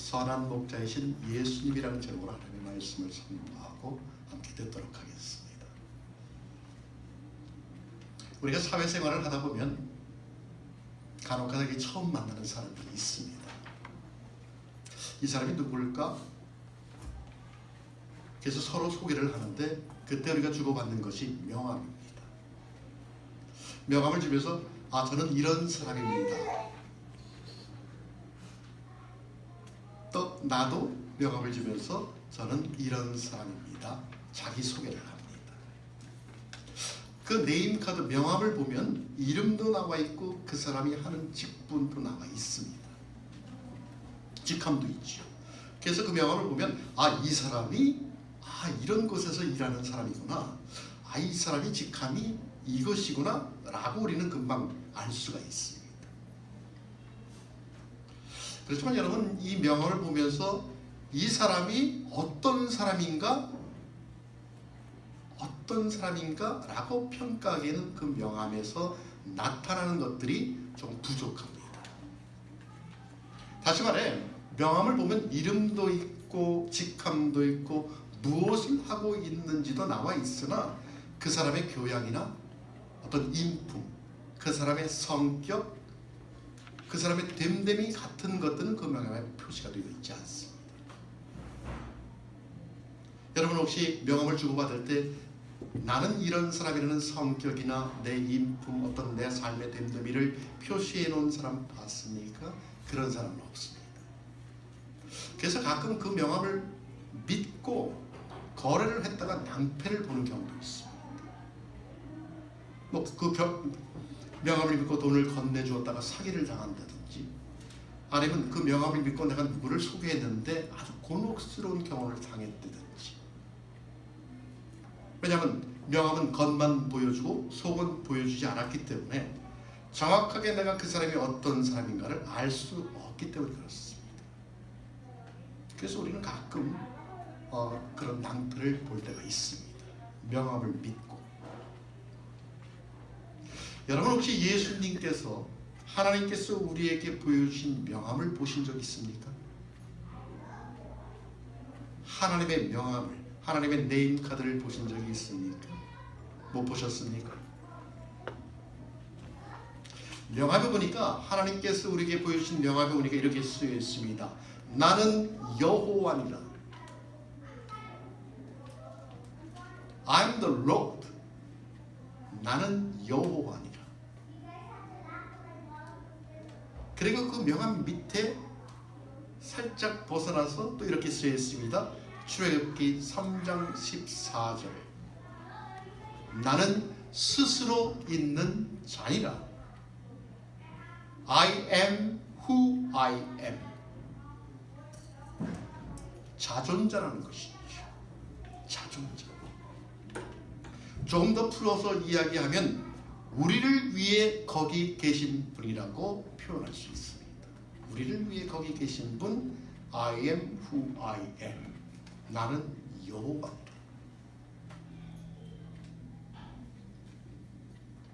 선한 목자이신 예수님이라는 제목으로 하나님의 말씀을 선포하고 함께 듣도록 하겠습니다. 우리가 사회생활을 하다 보면 간혹가다 처음 만나는 사람들이 있습니다. 이 사람이 누굴까? 그래서 서로 소개를 하는데 그때 우리가 주고받는 것이 명함입니다. 명함을 주면서 저는 이런 사람입니다. 또 나도 명함을 주면서 저는 이런 사람입니다. 자기소개를 합니다. 그 네임카드 명함을 보면 이름도 나와 있고 그 사람이 하는 직분도 나와 있습니다. 직함도 있죠. 그래서 그 명함을 보면 이 사람이 이런 곳에서 일하는 사람이구나. 이 사람이 직함이 이것이구나 라고 우리는 금방 알 수가 있습니다. 그렇지만 여러분, 이 명함을 보면서 이 사람이 어떤 사람인가 라고 평가하기에는 그 명함에서 나타나는 것들이 좀 부족합니다. 다시 말해, 명함을 보면 이름도 있고 직함도 있고 무엇을 하고 있는지도 나와 있으나 그 사람의 교양이나 어떤 인품, 그 사람의 성격, 그 사람의 됨됨이 같은 것들은 그 명함에 표시가 되어 있지 않습니다. 여러분 혹시 명함을 주고받을 때 나는 이런 사람이라는 성격이나 내 인품, 어떤 내 삶의 됨됨이를 표시해 놓은 사람 봤습니까? 그런 사람은 없습니다. 그래서 가끔 그 명함을 믿고 거래를 했다가 낭패를 보는 경우도 있습니다. 명함을 믿고 돈을 건네주었다가 사기를 당한다든지, 아니면 그 명함을 믿고 내가 누구를 소개했는데 아주 곤혹스러운 경험을 당했다든지. 왜냐하면 명함은 겉만 보여주고 속은 보여주지 않았기 때문에 정확하게 내가 그 사람이 어떤 사람인가를 알 수 없기 때문에 그렇습니다. 그래서 우리는 가끔 그런 낭패를 볼 때가 있습니다. 명함을 믿고. 여러분 혹시 예수님께서, 하나님께서 우리에게 보여주신 명함을 보신 적 있습니까? 하나님의 명함을, 하나님의 네임카드를 보신 적이 있습니까? 못 보셨습니까? 명함에 보니까, 하나님께서 우리에게 보여주신 명함에 보니까 이렇게 쓰여 있습니다. 나는 여호와니라. I'm the Lord. 나는 여호와니라. 그리고 그 명함 밑에 살짝 벗어나서 또 이렇게 쓰여 있습니다. 출애굽기 3장 14절. 나는 스스로 있는 자니라. I am who I am. 자존자라는 것이죠. 자존자. 조금 더 풀어서 이야기하면 우리를 위해 거기 계신 분이라고 표현할 수 있습니다. 우리를 위해 거기 계신 분, I am who I am. 나는 여호와다.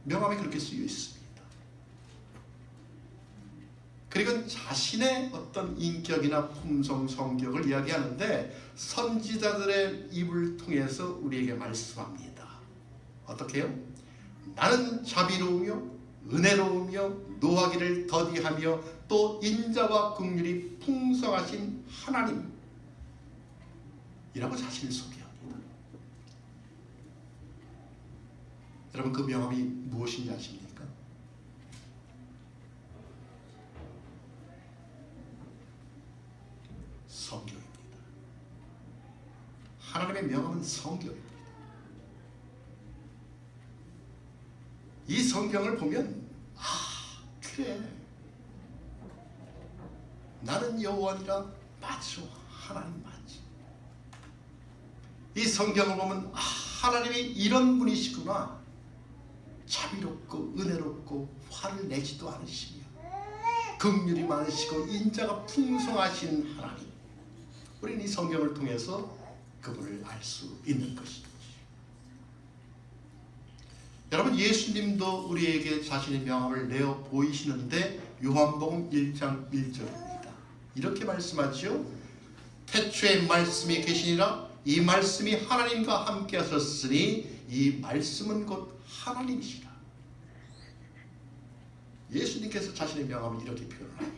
명함에 그렇게 쓰여 있습니다. 그리고 자신의 어떤 인격이나 품성, 성격을 이야기하는데 선지자들의 입을 통해서 우리에게 말씀합니다. 어떻게 해요? 나는 자비로우며 은혜로우며 노하기를 더디하며 또 인자와 긍휼이 풍성하신 하나님 이라고 자신을 소개합니다. 여러분 그 명함이 무엇인지 아십니까? 성경입니다. 하나님의 명함은 성경입니다. 이 성경을 보면 그래 나는 여호와니라. 맞죠. 하나님 맞지. 이 성경을 보면 하나님이 이런 분이시구나. 자비롭고 은혜롭고 화를 내지도 않으시며 긍휼이 많으시고 인자가 풍성하신 하나님. 우리는 이 성경을 통해서 그분을 알 수 있는 것이죠. 여러분 예수님도 우리에게 자신의 명함을 내어 보이시는데 요한복음 1장 1절입니다. 이렇게 말씀하죠. 태초에 말씀이 계시니라. 이 말씀이 하나님과 함께 하셨으니 이 말씀은 곧 하나님이시라. 예수님께서 자신의 명함을 이렇게 표현합니다.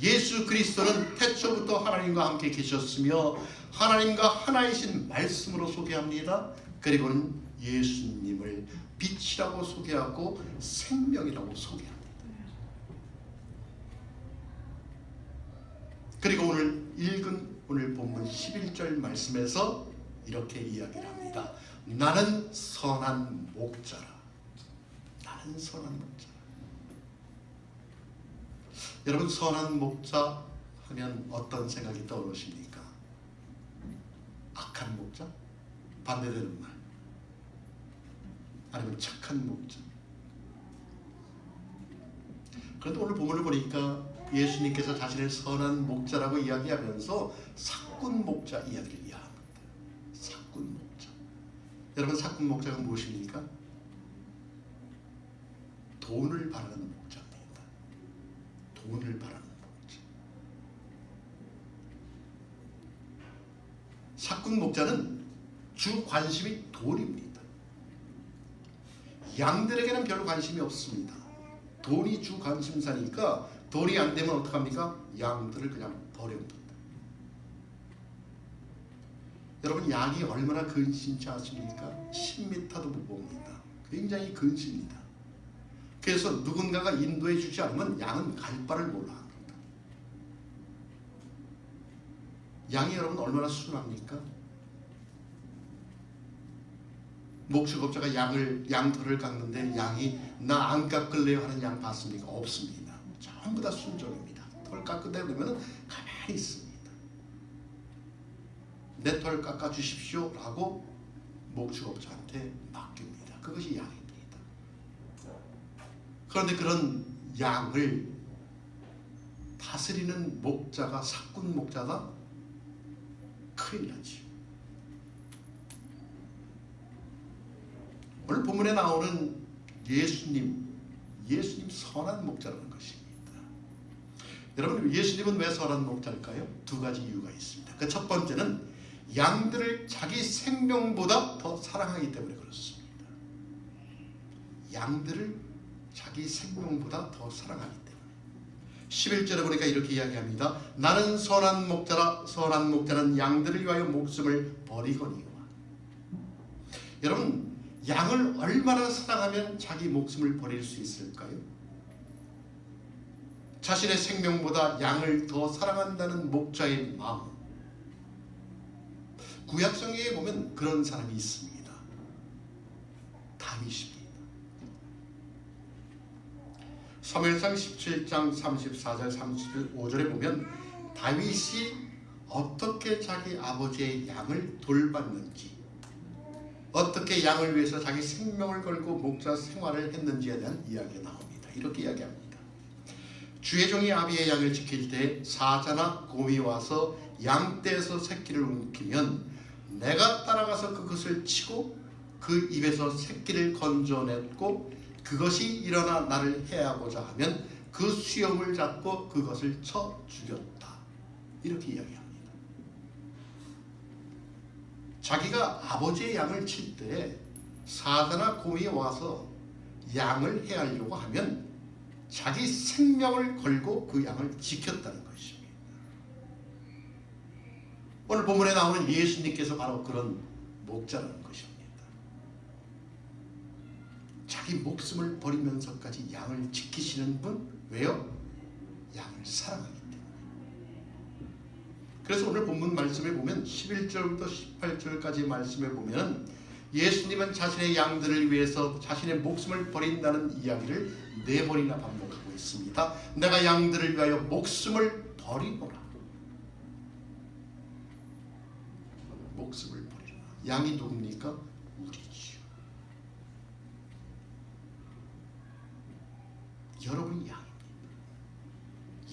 예수 그리스도는 태초부터 하나님과 함께 계셨으며 하나님과 하나이신 말씀으로 소개합니다. 그리고는 예수님을 빛이라고 소개하고 생명이라고 소개합니다. 그리고 오늘 읽은 오늘 본문 11절 말씀에서 이렇게 이야기를 합니다. 나는 선한 목자라. 나는 선한 목자라. 여러분, 선한 목자 하면 어떤 생각이 떠오르십니까? 악한 목자? 반대되는 말. 아니면 착한 목자? 그런데 오늘 본문을 보니까 예수님께서 자신을 선한 목자라고 이야기하면서 사꾼 목자 이야기를 이야기합니다. 사꾼 목자. 여러분, 사꾼 목자가 무엇입니까? 돈을 바라는 목자입니다. 돈을 바라는 목자. 사꾼 목자는 주 관심이 돈입니다. 양들에게는 별로 관심이 없습니다. 돈이 주 관심사니까 돈이 안 되면 어떡합니까? 양들을 그냥 버립니다. 여러분, 양이 얼마나 근신치 않습니까? 10m도 못 봅니다. 굉장히 근신입니다. 그래서 누군가가 인도해 주지 않으면 양은 갈 바를 몰라 합니다. 양이 여러분 얼마나 순합니까? 목축업자가 양털을 깎는데 양이 나 안 깎을래요 하는 양 봤습니까? 없습니다. 전부 다 순종입니다. 털 깎으다 그러면 가만히 있습니다. 내 털 깎아주십시오 라고 목축업자한테 맡깁니다. 그것이 양입니다. 그런데 그런 양을 다스리는 목자가, 사꾼 목자가 큰일 나지. 오늘 본문에 나오는 예수님 선한 목자라는 것입니다. 여러분, 예수님은 왜 선한 목자일까요? 두 가지 이유가 있습니다. 그 첫 번째는 양들을 자기 생명보다 더 사랑하기 때문에 그렇습니다. 양들을 자기 생명보다 더 사랑하기 때문에. 11절에 보니까 이렇게 이야기합니다. 나는 선한 목자라. 선한 목자는 양들을 위하여 목숨을 버리거니와. 여러분, 양을 얼마나 사랑하면 자기 목숨을 버릴 수 있을까요? 자신의 생명보다 양을 더 사랑한다는 목자의 마음. 구약성경에 보면 그런 사람이 있습니다. 다윗입니다. 사무엘상 17장 34절 35절에 보면 다윗이 어떻게 자기 아버지의 양을 돌봤는지, 어떻게 양을 위해서 자기 생명을 걸고 목자 생활을 했는지에 대한 이야기가 나옵니다. 이렇게 이야기합니다. 주의 종이 아비의 양을 지킬 때 사자나 곰이 와서 양떼에서 새끼를 움키면 내가 따라가서 그것을 치고 그 입에서 새끼를 건져냈고 그것이 일어나 나를 해하고자 하면 그 수염을 잡고 그것을 쳐 죽였다. 이렇게 이야기합니다. 자기가 아버지의 양을 칠 때 사자나 곰이 와서 양을 해하려고 하면 자기 생명을 걸고 그 양을 지켰다는 것입니다. 오늘 본문에 나오는 예수님께서 바로 그런 목자라는 것입니다. 자기 목숨을 버리면서까지 양을 지키시는 분. 왜요? 양을 사랑하기 때문에. 그래서 오늘 본문 말씀에 보면 11절부터 18절까지 말씀에 보면 예수님은 자신의 양들을 위해서 자신의 목숨을 버린다는 이야기를 4번이나 반복하고 있습니다. 내가 양들을 위하여 목숨을 버리노라. 목숨을 버리노라. 양이 누굽니까? 우리지요. 여러분이 양입니다.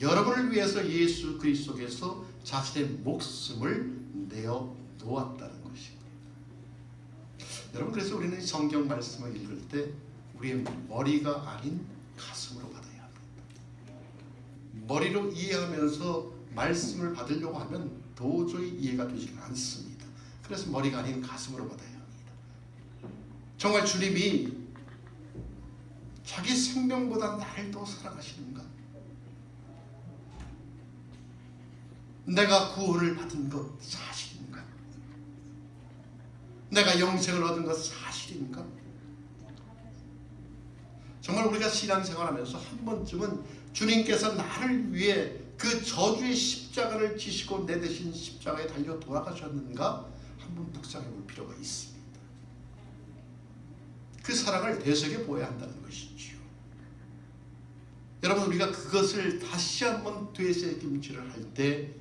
여러분을 위해서 예수 그리스도께서 자신의 목숨을 내어 놓았다는 것입니다. 여러분, 그래서 우리는 성경 말씀을 읽을 때 우리의 머리가 아닌 가슴으로 받아야 합니다. 머리로 이해하면서 말씀을 받으려고 하면 도저히 이해가 되지가 않습니다. 그래서 머리가 아닌 가슴으로 받아야 합니다. 정말 주님이 자기 생명보다 나를 더 사랑하시는가? 내가 구원을 받은 것 사실인가? 내가 영생을 얻은 것 사실인가? 정말 우리가 신앙생활하면서 한 번쯤은 주님께서 나를 위해 그 저주의 십자가를 지시고 내 대신 십자가에 달려 돌아가셨는가 한번 묵상해 볼 필요가 있습니다. 그 사랑을 되새겨 보아야 한다는 것이지요. 여러분, 우리가 그것을 다시 한번 되새김질을 할 때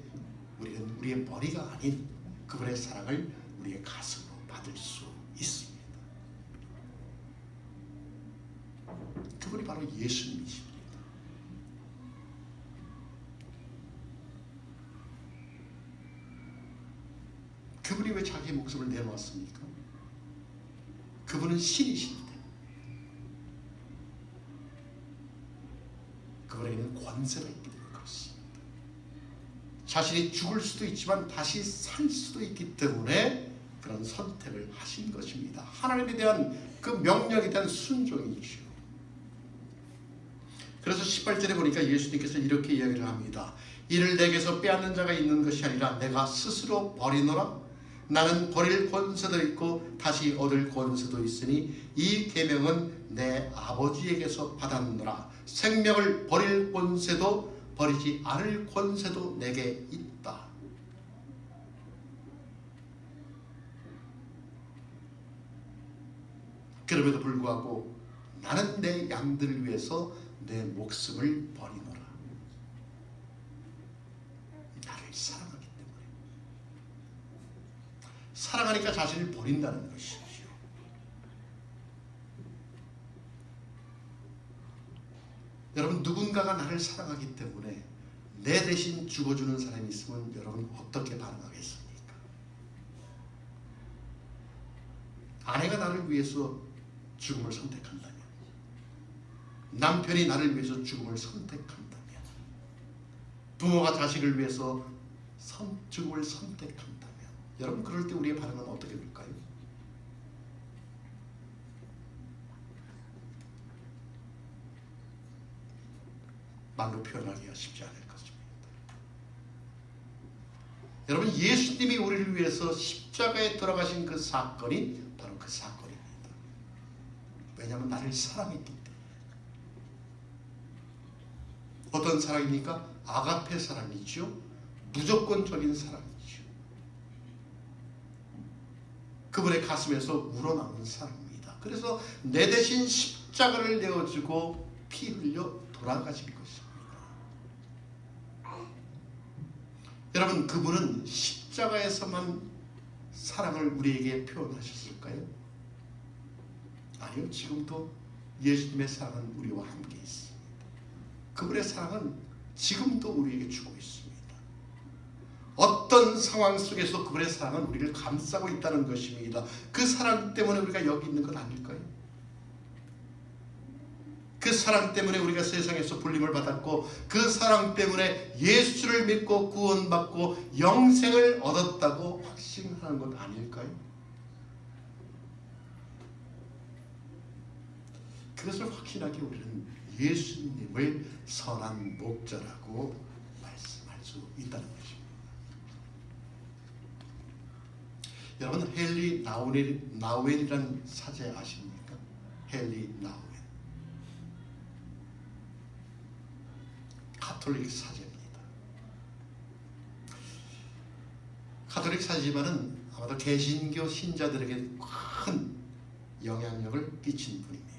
우리는 우리의 머리가 아닌 그분의 사랑을 우리의 가슴으로 받을 수 있습니다. 그분이 바로 예수님이십니다. 그분이 왜 자기의 목숨을 내놓았습니까? 그분은 신이신데 그분에게는 권세가 있기 때문에 그렇습니다. 자신이 죽을 수도 있지만 다시 살 수도 있기 때문에 그런 선택을 하신 것입니다. 하나님에 대한 그 명령에 대한 순종이죠. 그래서 18절에 보니까 예수님께서 이렇게 이야기를 합니다. 이를 내게서 빼앗는 자가 있는 것이 아니라 내가 스스로 버리노라. 나는 버릴 권세도 있고 다시 얻을 권세도 있으니 이 계명은 내 아버지에게서 받았노라. 생명을 버릴 권세도 버리지 않을 권세도 내게 있다. 그럼에도 불구하고 나는 내 양들을 위해서 내 목숨을 버리노라. 나를 사랑하기 때문에. 사랑하니까 자신을 버린다는 것이죠. 여러분, 누군가가 나를 사랑하기 때문에 내 대신 죽어주는 사람이 있으면 여러분 어떻게 반응하겠습니까? 아내가 나를 위해서 죽음을 선택한다면, 남편이 나를 위해서 죽음을 선택한다면, 부모가 자식을 위해서 죽음을 선택한다면, 여러분 그럴 때 우리의 반응은 어떻게 될까요? 말로 표현하기가 쉽지 않을 것입니다. 여러분, 예수님이 우리를 위해서 십자가에 돌아가신 그 사건이 바로 그 사건입니다. 왜냐하면 나를 사랑했기 때문에. 어떤 사랑입니까? 아가페 사랑이죠. 무조건적인 사랑이죠. 그분의 가슴에서 우러나오는 사랑입니다. 그래서 내 대신 십자가를 내어주고 피 흘려 돌아가신 것입니다. 여러분, 그분은 십자가에서만 사랑을 우리에게 표현하셨을까요? 아니요. 지금도 예수님의 사랑은 우리와 함께 있습니다. 그분의 사랑은 지금도 우리에게 주고 있습니다. 어떤 상황 속에서 그분의 사랑은 우리를 감싸고 있다는 것입니다. 그 사랑 때문에 우리가 여기 있는 것 아닐까요? 그 사랑 때문에 우리가 세상에서 불림을 받았고, 그 사랑 때문에 예수를 믿고 구원받고 영생을 얻었다고 확신하는 것 아닐까요? 그것을 확신하기 우리는 예수님을 선한 목자라고 말씀할 수 있다는 것입니다. 여러분, 헨리 나우엔이라는 사제 아십니까? 헨리 나우엔. 가톨릭 사제입니다. 가톨릭 사제지만은 아마도 개신교 신자들에게 큰 영향력을 끼친 분입니다.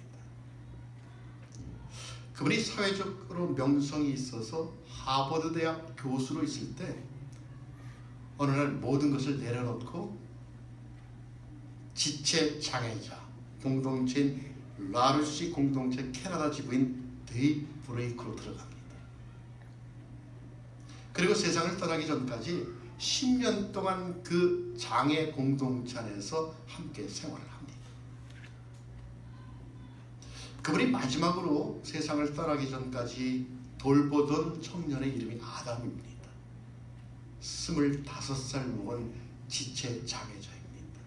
그분이 사회적으로 명성이 있어서 하버드 대학 교수로 있을 때 어느 날 모든 것을 내려놓고 지체 장애자 공동체인 라루시 공동체 캐나다 지부인 데이 브레이크로 들어갑니다. 그리고 세상을 떠나기 전까지 10년 동안 그 장애 공동체 안에서 함께 생활을 합니다. 그분이 마지막으로 세상을 떠나기 전까지 돌보던 청년의 이름이 아담입니다. 25살 먹은 지체 장애자입니다.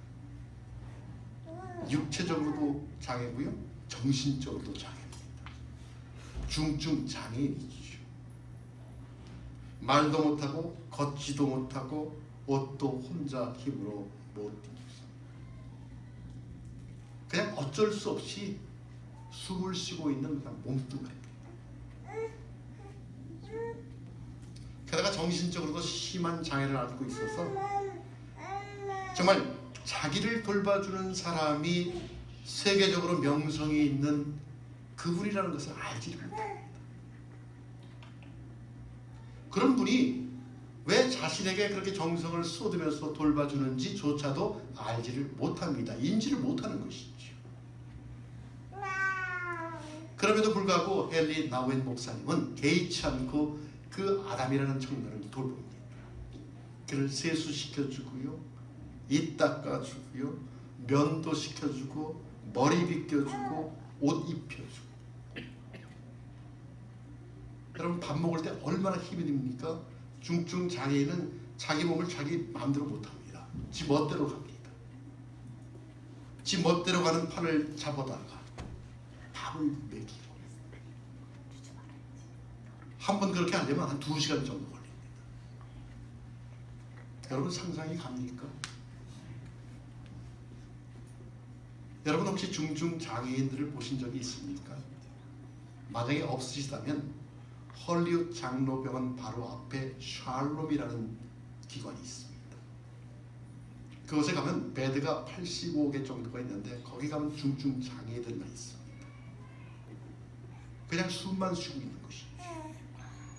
육체적으로도 장애고요, 정신적으로도 장애입니다. 중증 장애인이죠. 말도 못하고 걷지도 못하고 옷도 혼자 힘으로 못 입습니다. 그냥 어쩔 수 없이 숨을 쉬고 있는 그냥 몸뚱아리입니다. 게다가 정신적으로도 심한 장애를 앓고 있어서 정말 자기를 돌봐주는 사람이 세계적으로 명성이 있는 그분이라는 것을 알지 못합니다. 그런 분이 왜 자신에게 그렇게 정성을 쏟으면서 돌봐주는지조차도 알지를 못합니다. 인지를 못하는 것이죠. 그럼에도 불구하고 헨리 나우엔 목사님은 개의치 않고 그 아담이라는 청년을 돌봅니다. 그를 세수시켜주고요, 입 닦아주고요, 면도 시켜주고, 머리 빗겨주고, 옷 입혀주고. 여러분, 밥 먹을 때 얼마나 힘이 듭니까? 중증 장애인은 자기 몸을 자기 마음대로 못합니다. 지 멋대로 갑니다. 지 멋대로 가는 팔을 잡아다가 밥을 먹이고, 한 번 그렇게 하려면 한 2시간 정도 걸립니다. 여러분, 상상이 갑니까? 여러분, 혹시 중증 장애인들을 보신 적이 있습니까? 만약에 없으시다면 헐리우드 장로병원 바로 앞에 샬롬이라는 기관이 있습니다. 그곳에 가면 베드가 85개 정도가 있는데 거기 가면 중증 장애인들만 있습니다. 그냥 숨만 쉬고 있는 것이죠.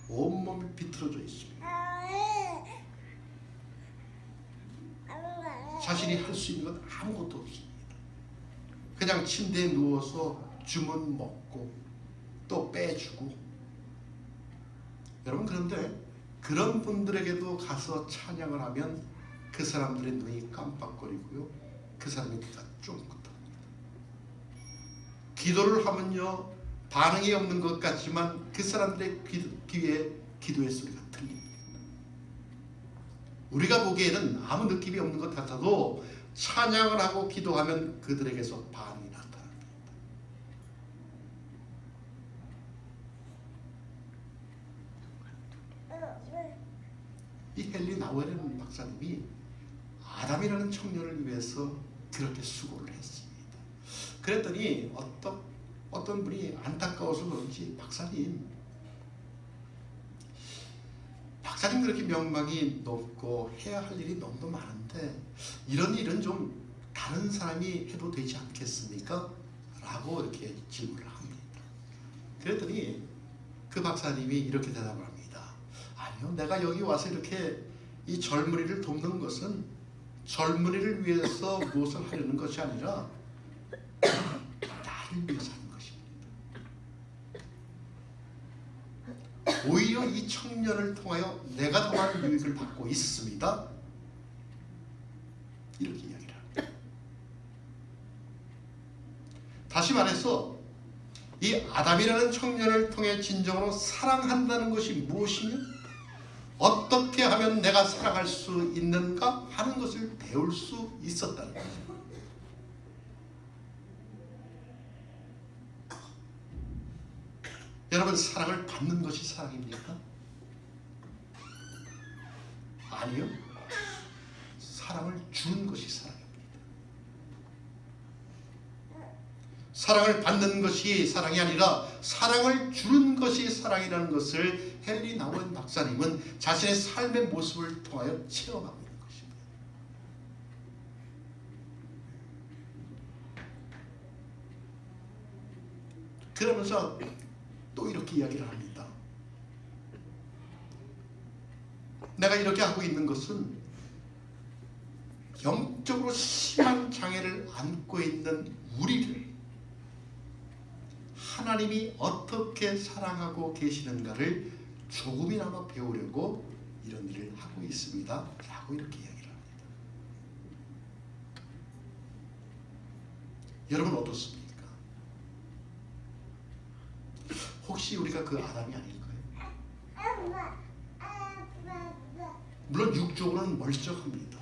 온몸이 비틀어져 있습니다. 자신이 할 수 있는 건 아무것도 없습니다. 그냥 침대에 누워서 주문 먹고 또 빼주고. 여러분, 그런데 그런 분들에게도 가서 찬양을 하면 그 사람들의 눈이 깜빡거리고요, 그 사람의 귀가 쫑긋합니다. 기도를 하면요, 반응이 없는 것 같지만 그 사람들의 귀에 기도의 소리가 들립니다. 우리가 보기에는 아무 느낌이 없는 것 같아도 찬양을 하고 기도하면 그들에게서 반응이 나타납니다. 이 헨리 나우엔 박사님이 아담이라는 청년을 위해서 그렇게 수고를 했습니다. 그랬더니 어떤 분이 안타까워서 그런지 박사님 그렇게 명망이 높고 해야 할 일이 너무 많은데 이런 일은 좀 다른 사람이 해도 되지 않겠습니까? 라고 이렇게 질문을 합니다. 그랬더니 그 박사님이 이렇게 대답을 합니다. 아니요, 내가 여기 와서 이렇게 이 젊은이를 돕는 것은 젊은이를 위해서 무엇을 하려는 것이 아니라 나를 위해서 하는 것입니다. 오히려 이 청년을 통하여 내가 더 많은 유익을 받고 있습니다. 이렇게 이야기를 합니다. 다시 말해서 이 아담이라는 청년을 통해 진정으로 사랑한다는 것이 무엇이며 어떻게 하면 내가 사랑할 수 있는가 하는 것을 배울 수 있었다는 것입니다. 여러분, 사랑을 받는 것이 사랑입니까? 아니요. 사랑을 주는 것이 사랑입니다. 사랑을 받는 것이 사랑이 아니라 사랑을 주는 것이 사랑이라는 것을 헨리 나우엔 박사님은 자신의 삶의 모습을 통하여 체험하고 있는 것입니다. 그러면서 또 이렇게 이야기를 합니다. 내가 이렇게 하고 있는 것은 영적으로 심한 장애를 안고 있는 우리를 하나님이 어떻게 사랑하고 계시는가를 조금이나마 배우려고 이런 일을 하고 있습니다. 라고 이렇게 이야기를 합니다. 여러분, 어떻습니까? 혹시 우리가 그 아담이 아닐까요? 물론 육적으로는 멀쩡합니다.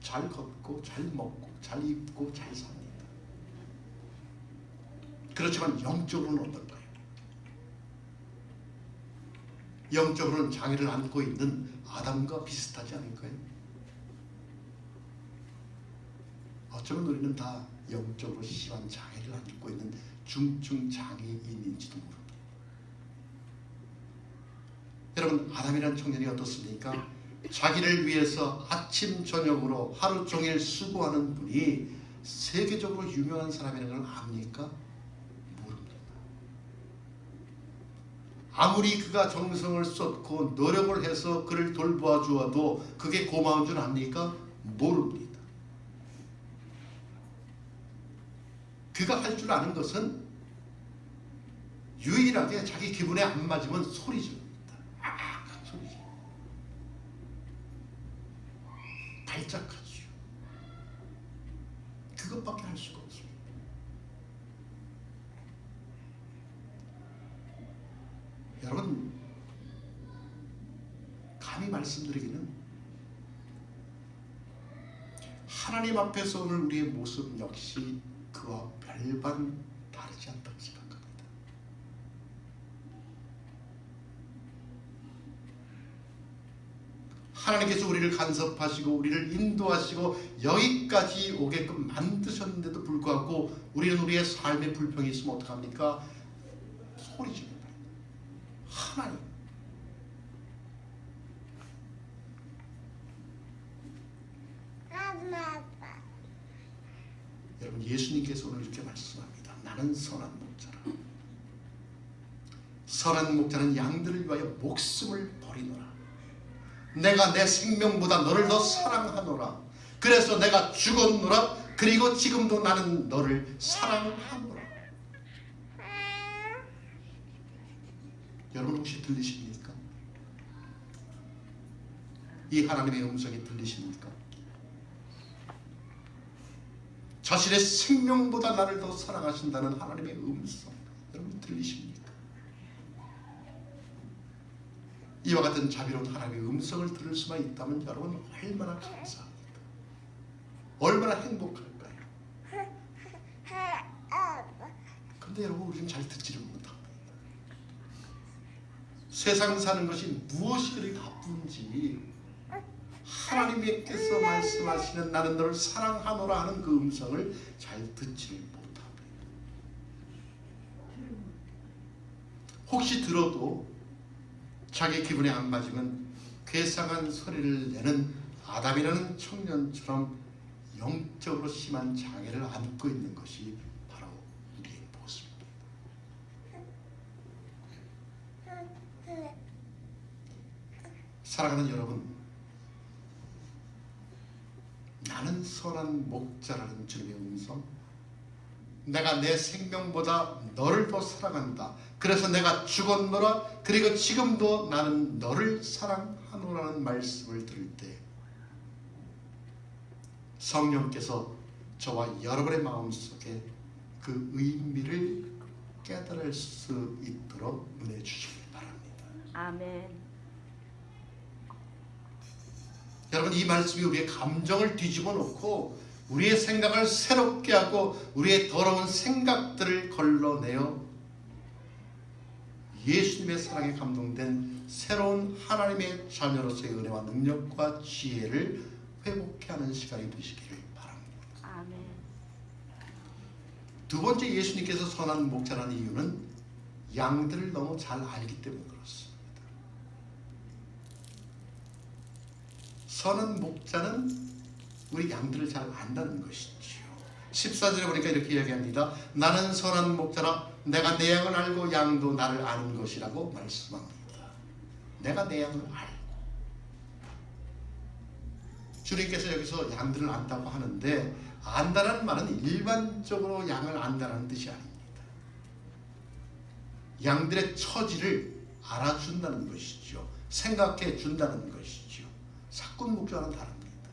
잘 걷고 잘 먹고 잘 입고 잘 삽니다. 그렇지만 영적으로는 어떨까요? 영적으로는 장애를 안고 있는 아담과 비슷하지 않을까요? 어쩌면 우리는 다 영적으로 심한 장애를 안고 있는 중증 장애인인지도 모릅니다. 여러분, 아담이라는 청년이 어떻습니까? 자기를 위해서 아침 저녁으로 하루 종일 수고하는 분이 세계적으로 유명한 사람이라는 걸 압니까? 모릅니다. 아무리 그가 정성을 쏟고 노력을 해서 그를 돌보아 주어도 그게 고마운 줄 압니까? 모릅니다. 그가 할 줄 아는 것은 유일하게 자기 기분에 안 맞으면 소리 지릅니다. 소리 지릅니다. 발작하죠. 그것밖에 할 수가 없습니다. 여러분, 감히 말씀드리기는 하나님 앞에서 오늘 우리의 모습 역시 그와 별반 다르지 않다고 생각합니다. 하나님께서 우리를 간섭하시고 우리를 인도하시고 여기까지 오게끔 만드셨는데도 불구하고 우리는 우리의 삶에 불평이 있으면 어떡합니까? 소리 지릅니다. 하나님, 여러분, 예수님께서 오늘 이렇게 말씀합니다. 나는 선한 목자라. 선한 목자는 양들을 위하여 목숨을 버리노라. 내가 내 생명보다 너를 더 사랑하노라. 그래서 내가 죽었노라. 그리고 지금도 나는 너를 사랑하노라. 여러분, 혹시 들리십니까? 이 하나님의 음성이 들리십니까? 자신의 생명보다 나를 더 사랑하신다는 하나님의 음성, 여러분 들리십니까? 이와 같은 자비로운 하나님의 음성을 들을 수만 있다면 여러분 얼마나 감사합니까? 얼마나 행복할까요? 그런데 여러분, 우리는 잘 듣지를 못합니다. 세상 사는 것이 무엇이 그리 바쁜지 하나님께서 말씀하시는 나는 너를 사랑하노라 하는 그 음성을 잘 듣지를 못합니다. 혹시 들어도 자기 기분에 안 맞으면 괴상한 소리를 내는 아담이라는 청년처럼 영적으로 심한 장애를 안고 있는 것이 바로 우리의 모습입니다. 사랑하는 여러분, 나는 선한 목자라는 주님의 음성, 내가 내 생명보다 너를 더 사랑한다. 그래서 내가 죽었노라. 그리고 지금도 나는 너를 사랑하노라는 말씀을 들을 때 성령께서 저와 여러분의 마음속에 그 의미를 깨달을 수 있도록 은혜 주시기 바랍니다. 아멘. 여러분, 이 말씀이 우리의 감정을 뒤집어 놓고 우리의 생각을 새롭게 하고 우리의 더러운 생각들을 걸러내어 예수님의 사랑에 감동된 새로운 하나님의 자녀로서의 은혜와 능력과 지혜를 회복케 하는 시간이 되시기를 바랍니다. 아멘. 두 번째, 예수님께서 선한 목자라는 이유는 양들을 너무 잘 알기 때문에 그렇습니다. 선한 목자는 우리 양들을 잘 안다는 것이지요. 14절에 보니까 이렇게 이야기합니다. 나는 선한 목자라. 내가 내 양을 알고 양도 나를 아는 것이라고 말씀합니다. 내가 내 양을 알고. 주님께서 여기서 양들을 안다고 하는데, 안다는 말은 일반적으로 양을 안다는 뜻이 아닙니다. 양들의 처지를 알아준다는 것이죠. 생각해 준다는 것이죠. 사꾼 목자와는 다릅니다.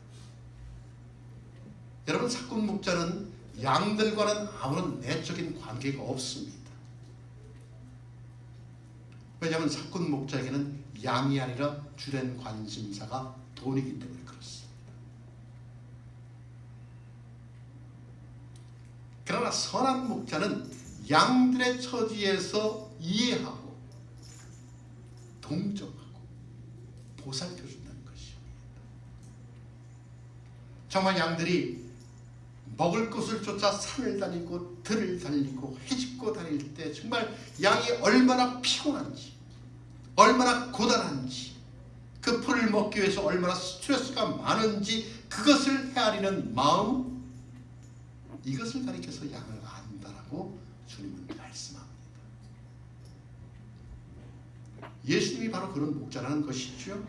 여러분, 사꾼 목자는 양들과는 아무런 내적인 관계가 없습니다. 왜냐하면 사꾼 목자에게는 양이 아니라 주된 관심사가 돈이기 때문에 그렇습니다. 그러나 선한 목자는 양들의 처지에서 이해하고 동정하고 보살펴준다는 것입니다. 정말 양들이 먹을 것을 쫓아 산을 다니고 들을 달리고 헤집고 다닐 때 정말 양이 얼마나 피곤한지, 얼마나 고단한지, 그 풀을 먹기 위해서 얼마나 스트레스가 많은지 그것을 헤아리는 마음, 이것을 가리켜서 양을 안다라고 주님은 말씀합니다. 예수님이 바로 그런 목자라는 것이죠.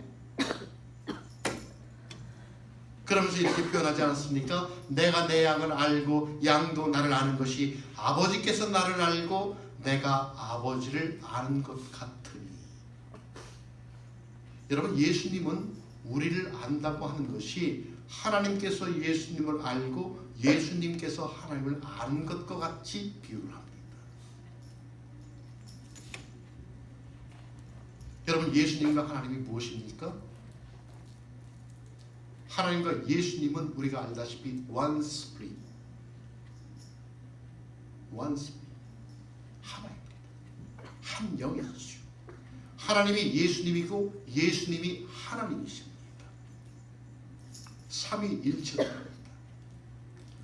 그러면서 이렇게 표현하지 않습니까? 내가 내 양을 알고 양도 나를 아는 것이 아버지께서 나를 알고 내가 아버지를 아는 것 같으니. 여러분, 예수님은 우리를 안다고 하는 것이 하나님께서 예수님을 알고 예수님께서 하나님을 아는 것과 같이 비유를 합니다. 여러분, 예수님과 하나님이 무엇입니까? 하나님과 예수님은 우리가 알다시피 one spirit, 하나입니다. 한 영이죠. 하나님이 예수님이고 예수님이 하나님이십니다. 삼위일체입니다.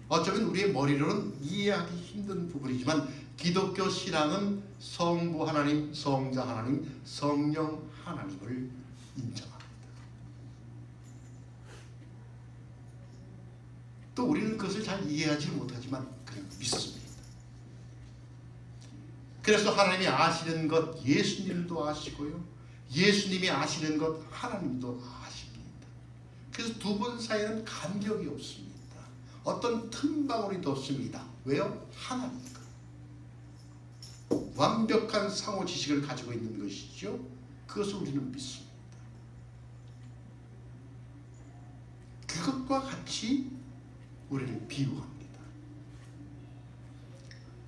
어쩌면 우리의 머리로는 이해하기 힘든 부분이지만 기독교 신앙은 성부 하나님, 성자 하나님, 성령 하나님을 인정합니다. 또 우리는 그것을 잘 이해하지 못하지만 그냥 믿습니다. 그래서 하나님이 아시는 것 예수님도 아시고요, 예수님이 아시는 것 하나님도 아십니다. 그래서 두 분 사이에는 간격이 없습니다. 어떤 틈바구니도 없습니다. 왜요? 하나니까. 완벽한 상호 지식을 가지고 있는 것이죠. 그것을 우리는 믿습니다. 그것과 같이 우리를 비유합니다.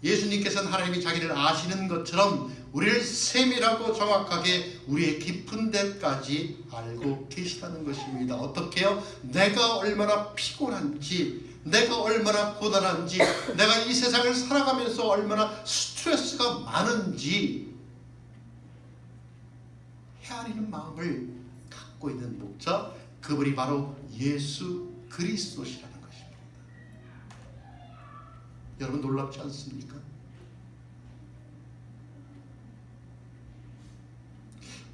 예수님께서는 하나님이 자기를 아시는 것처럼 우리를 세밀하고 정확하게 우리의 깊은 데까지 알고 계시다는 것입니다. 어떻게요? 내가 얼마나 피곤한지, 내가 얼마나 고단한지, 내가 이 세상을 살아가면서 얼마나 스트레스가 많은지 헤아리는 마음을 갖고 있는 목자, 그분이 바로 예수 그리스도시라는 것입니다. 여러분, 놀랍지 않습니까?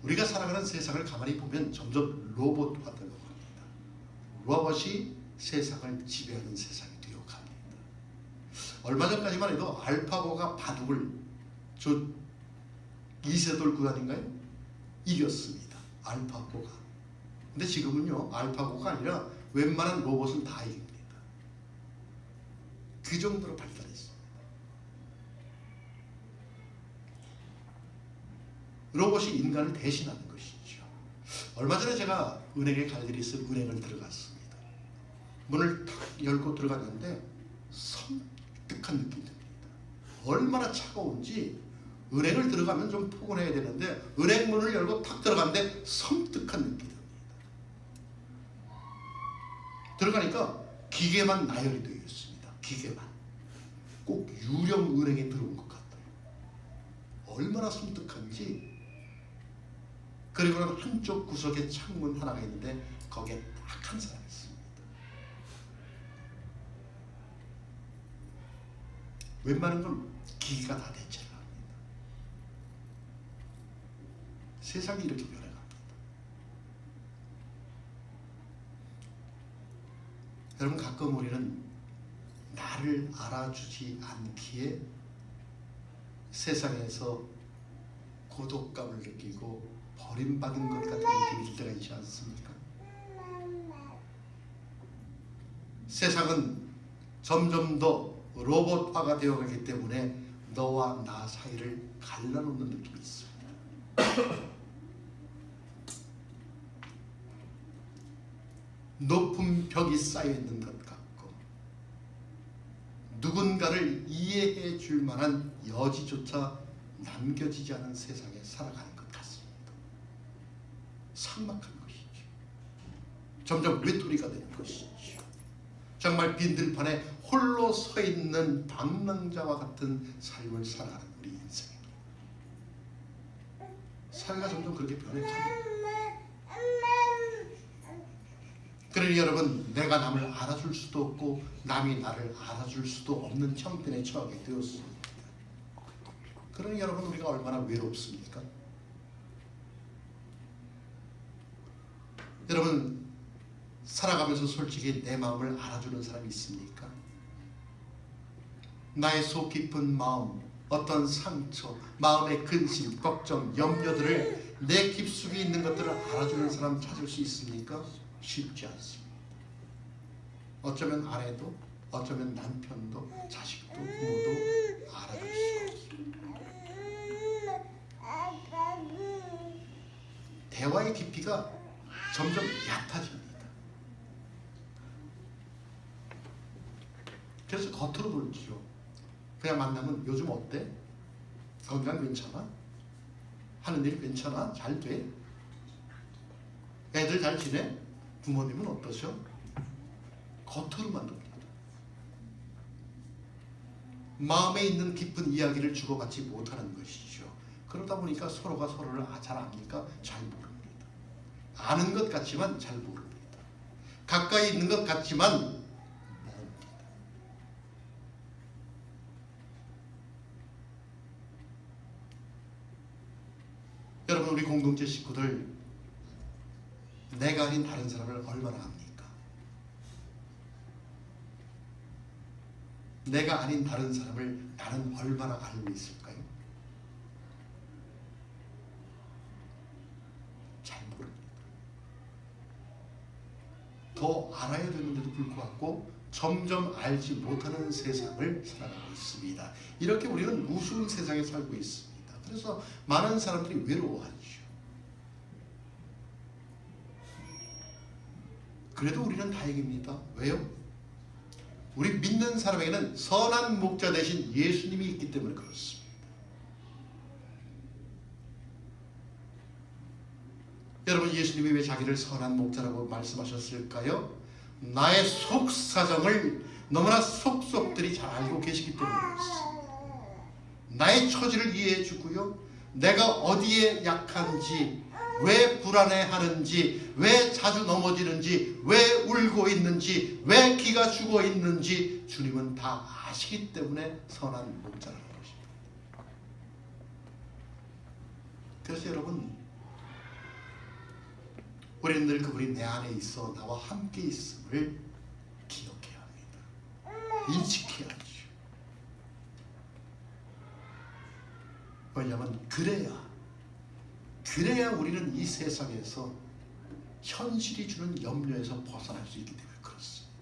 우리가 살아가는 세상을 가만히 보면 점점 로봇화되고 합니다. 로봇이 세상을 지배하는 세상이 되어갑니다. 얼마 전까지만 해도 알파고가 바둑을 이세돌 구단인가요? 이겼습니다. 알파고가. 근데 지금은요, 알파고가 아니라 웬만한 로봇은 다 이깁니다. 그 정도로 발달했습니다. 로봇이 인간을 대신하는 것이죠. 얼마 전에 제가 은행에 갈 일이 있어 은행을 들어갔습니다. 문을 탁 열고 들어갔는데 섬뜩한 느낌이 듭니다. 얼마나 차가운지. 은행을 들어가면 좀 포근해야 되는데 은행 문을 열고 탁 들어갔는데 섬뜩한 느낌이 듭니다. 들어가니까 기계만 나열이 되어 있습니다. 기계만. 꼭 유령 은행에 들어온 것 같아요. 얼마나 섬뜩한지. 그리고는 한쪽 구석에 창문 하나가 있는데 거기에 딱 한 사람이 있습니다. 웬만한 건 기계가 다 대체를 합니다. 세상이 이렇게 변해갑니다. 여러분, 가끔 우리는 나를 알아주지 않기에 세상에서 고독감을 느끼고 버림받은 것 같은 느낌이 들 때가 있지 않습니까? 세상은 점점 더 로봇화가 되어가기 때문에 너와 나 사이를 갈라놓는 느낌이 있습니다. 높은 벽이 쌓여있는 것 같고 누군가를 이해해 줄 만한 여지조차 남겨지지 않은 세상에 살아가는 것 같습니다. 삭막한 것이죠. 점점 외톨이가 되는 것이죠. 정말 빈들판에 홀로 서 있는 방랑자와 같은 삶을 살아가는 우리 인생입니다. 사회가 점점 그렇게 변해갑니다. 그러니 여러분, 내가 남을 알아줄 수도 없고 남이 나를 알아줄 수도 없는 형편에 처하게 되었습니다. 그러니 여러분, 우리가 얼마나 외롭습니까? 여러분, 살아가면서 솔직히 내 마음을 알아주는 사람이 있습니까? 나의 속 깊은 마음, 어떤 상처, 마음의 근심, 걱정, 염려들을 내 깊숙이 있는 것들을 알아주는 사람 찾을 수 있습니까? 쉽지 않습니다. 어쩌면 아내도, 어쩌면 남편도, 자식도, 부모도 알아줄 수가 없습니다. 대화의 깊이가 점점 얕아집니다. 그래서 겉으로 보이죠. 그냥 만나면 요즘 어때? 건강 괜찮아? 하는 일 괜찮아? 잘 돼? 애들 잘 지내? 부모님은 어떠셔? 겉으로만 봅니다. 마음에 있는 깊은 이야기를 주고받지 못하는 것이죠. 그러다 보니까 서로가 서로를 잘 압니까? 잘 모릅니다. 아는 것 같지만 잘 모릅니다. 가까이 있는 것 같지만 모릅니다. 여러분, 우리 공동체 식구들, 내가 아닌 다른 사람을 얼마나 압니까? 내가 아닌 다른 사람을 나는 얼마나 알고 있을까요? 잘 모릅니다. 더 알아야 되는데도 불구하고 점점 알지 못하는 세상을 살아가고 있습니다. 이렇게 우리는 무서운 세상에 살고 있습니다. 그래서 많은 사람들이 외로워하죠. 그래도 우리는 다행입니다. 왜요? 우리 믿는 사람에게는 선한 목자 대신 예수님이 있기 때문에 그렇습니다. 여러분, 예수님이 왜 자기를 선한 목자라고 말씀하셨을까요? 나의 속사정을 너무나 속속들이 잘 알고 계시기 때문에 그렇습니다. 나의 처지를 이해해 주고요, 내가 어디에 약한지, 왜 불안해하는지, 왜 자주 넘어지는지, 왜 울고 있는지, 왜 기가 죽어 있는지 주님은 다 아시기 때문에 선한 목자라는 것입니다. 그래서 여러분, 우리는 늘 그분이 내 안에 있어 나와 함께 있음을 기억해야 합니다. 인식해야 하죠. 왜냐하면 그래야 우리는 이 세상에서 현실이 주는 염려에서 벗어날 수 있기 때문에 그렇습니다.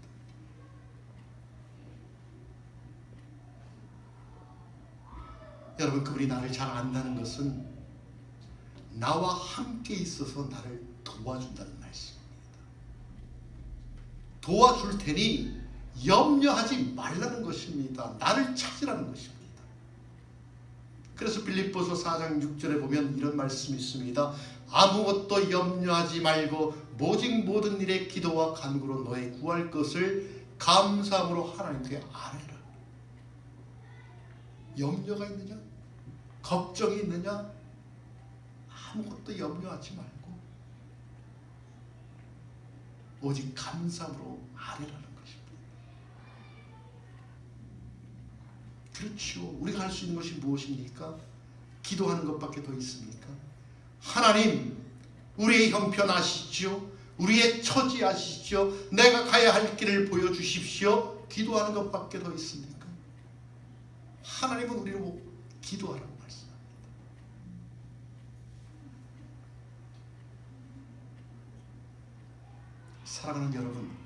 여러분, 그분이 나를 잘 안다는 것은 나와 함께 있어서 나를 도와준다는 말씀입니다. 도와줄 테니 염려하지 말라는 것입니다. 나를 찾으라는 것입니다. 그래서 빌립보서 4장 6절에 보면 이런 말씀이 있습니다. 아무것도 염려하지 말고 오직 모든 일에 기도와 간구로 너의 구할 것을 감사함으로 하나님께 아뢰라. 염려가 있느냐? 걱정이 있느냐? 아무것도 염려하지 말고 오직 감사함으로 아뢰라는 것입니다. 그렇죠. 우리가 할 수 있는 것이 무엇입니까? 기도하는 것밖에 더 있습니까? 하나님, 우리의 형편 아시죠? 우리의 처지 아시죠? 내가 가야 할 길을 보여주십시오. 기도하는 것밖에 더 있습니까? 하나님은 우리를 기도하라고 말씀합니다. 사랑하는 여러분,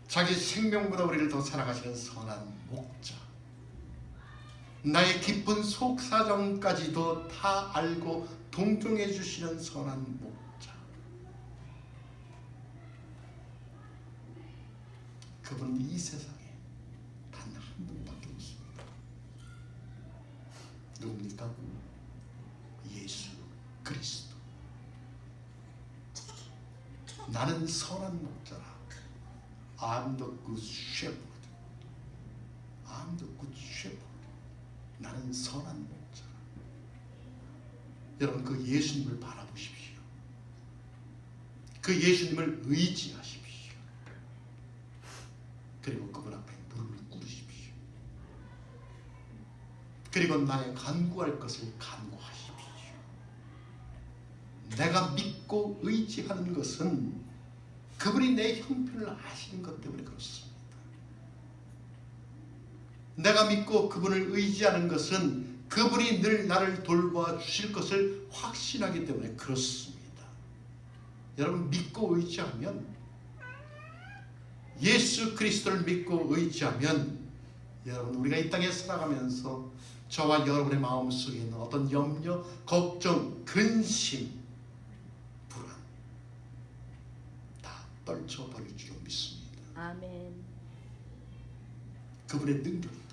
자기 생명보다 우리를 더 사랑하시는 선한 목자, 나의 깊은 속사정까지도 다 알고 동정해 주시는 선한 목자, 그분은 이 세상에 단 한 분밖에 없습니다. 누굽니까? 예수 그리스도. 나는 선한 목자라. I'm the good shepherd. I'm the good shepherd. 나는 선한 목자라. 여러분 그 예수님을 바라보십시오. 그 예수님을 의지하십시오. 그리고 그분 앞에 무릎을 꿇으십시오. 그리고 나의 간구할 것을 간구하십시오. 내가 믿고 의지하는 것은 그분이 내 형편을 아시는 것 때문에 그렇습니다. 내가 믿고 그분을 의지하는 것은 그분이 늘 나를 돌봐주실 것을 확신하기 때문에 그렇습니다. 여러분 믿고 의지하면, 예수 그리스도를 믿고 의지하면, 여러분 우리가 이 땅에 살아가면서 저와 여러분의 마음속에 있는 어떤 염려, 걱정, 근심, 불안 다 떨쳐버릴 줄 믿습니다. 아멘. 그분의 능력입니다.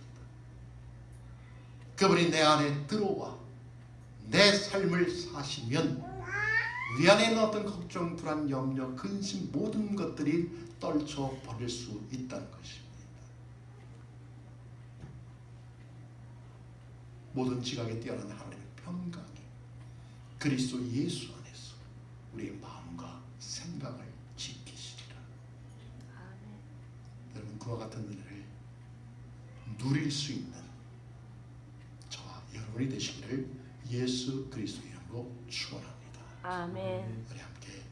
그분이 내 안에 들어와 내 삶을 사시면 우리 안에 있는 어떤 걱정, 불안, 염려, 근심 모든 것들이 떨쳐버릴 수 있다는 것입니다. 모든 지각에 뛰어난 하나님의 평강이 그리스도 예수 안에서 우리의 마음과 생각을 지키시리라. 아멘. 여러분 그와 같은 은혜를 누릴 수 있는 저와 여러분이 되시기를 예수 그리스도의 이름으로 축원합니다. 아멘. 우리 함께